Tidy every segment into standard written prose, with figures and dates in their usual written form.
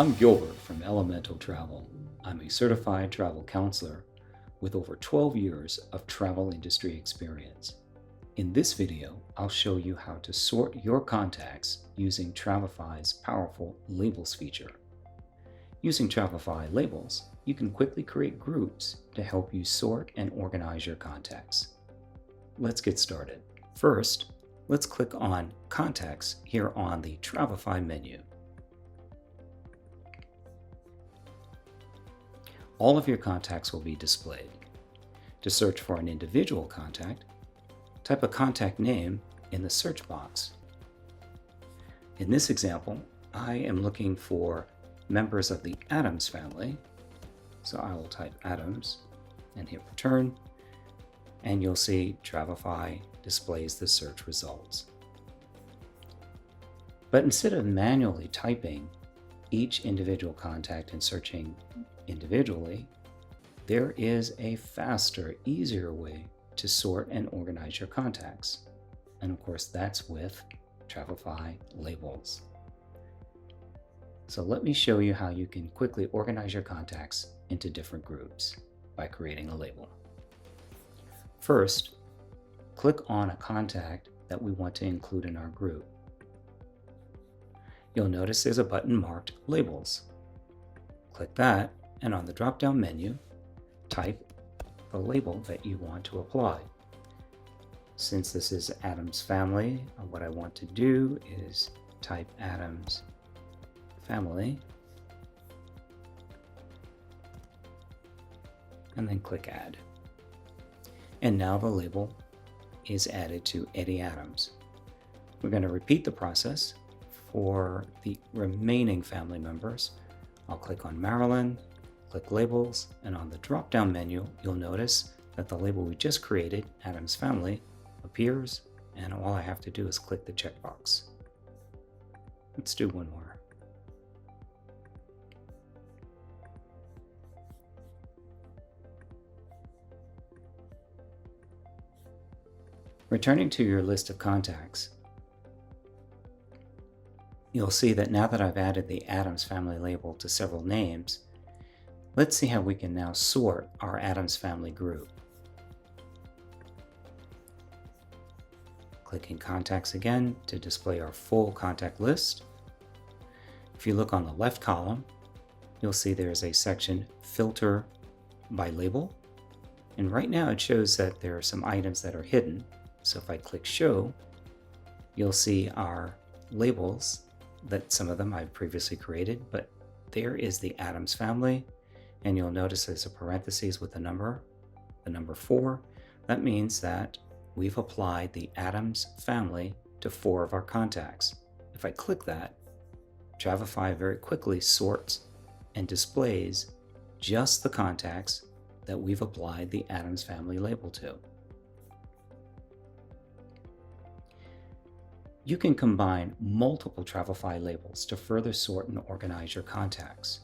I'm Gilbert from Elemental Travel. I'm a certified travel counselor with over 12 years of travel industry experience. In this video, I'll show you how to sort your contacts using Travefy's powerful labels feature. Using Travefy labels, you can quickly create groups to help you sort and organize your contacts. Let's get started. First, let's click on Contacts here on the Travefy menu. All of your contacts will be displayed. To search for an individual contact, type a contact name in the search box. In this example, I am looking for members of the Adams family, so I will type Adams and hit return, and you'll see Travefy displays the search results. But instead of manually typing each individual contact and searching individually, there is a faster, easier way to sort and organize your contacts. And of course, that's with Travefy labels. So let me show you how you can quickly organize your contacts into different groups by creating a label. First, click on a contact that we want to include in our group. You'll notice there's a button marked Labels. Click that, and on the drop-down menu, type the label that you want to apply. Since this is Adams family, what I want to do is type Adams family, and then click Add. And now the label is added to Eddie Adams. We're going to repeat the process for the remaining family members. I'll click on Marilyn, click Labels, and on the drop-down menu, you'll notice that the label we just created, Adams Family, appears, and all I have to do is click the checkbox. Let's do one more. Returning to your list of contacts, you'll see that now that I've added the Adams family label to several names, let's see how we can now sort our Adams family group. Clicking Contacts again to display our full contact list. If you look on the left column, you'll see there's a section Filter by Label. And right now it shows that there are some items that are hidden. So if I click Show, you'll see our labels that some of them I've previously created, but there is the Adams family, and you'll notice there's a parentheses with the number 4. That means that we've applied the Adams family to 4 of our contacts. If I click that, Travefy very quickly sorts and displays just the contacts that we've applied the Adams family label to. You can combine multiple Travefy labels to further sort and organize your contacts.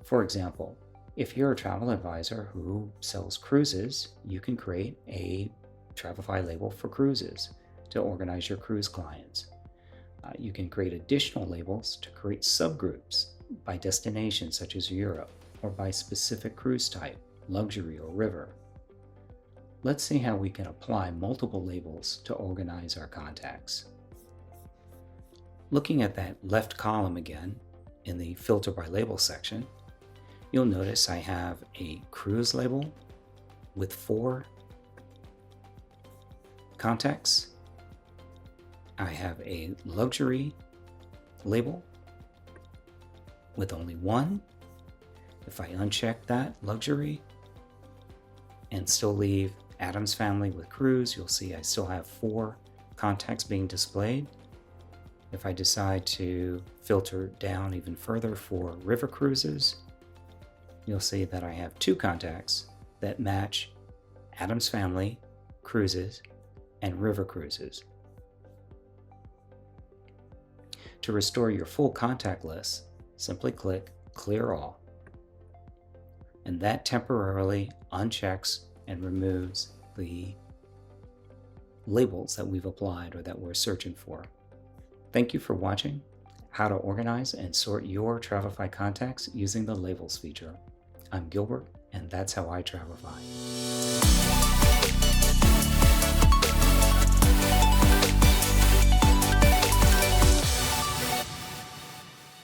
For example, if you're a travel advisor who sells cruises, you can create a Travefy label for cruises to organize your cruise clients. You can create additional labels to create subgroups by destination such as Europe, or by specific cruise type, luxury or river. Let's see how we can apply multiple labels to organize our contacts. Looking at that left column again, in the Filter by Label section, you'll notice I have a cruise label with 4 contacts. I have a luxury label with only 1. If I uncheck that luxury and still leave Adams family with cruise, you'll see I still have 4 contacts being displayed. If I decide to filter down even further for river cruises, you'll see that I have 2 contacts that match Adams family, cruises, and river cruises. To restore your full contact list, simply click Clear All. And that temporarily unchecks and removes the labels that we've applied or that we're searching for. Thank you for watching. how to organize and sort your Travefy contacts using the Labels feature. I'm Gilbert, and that's how I Travefy.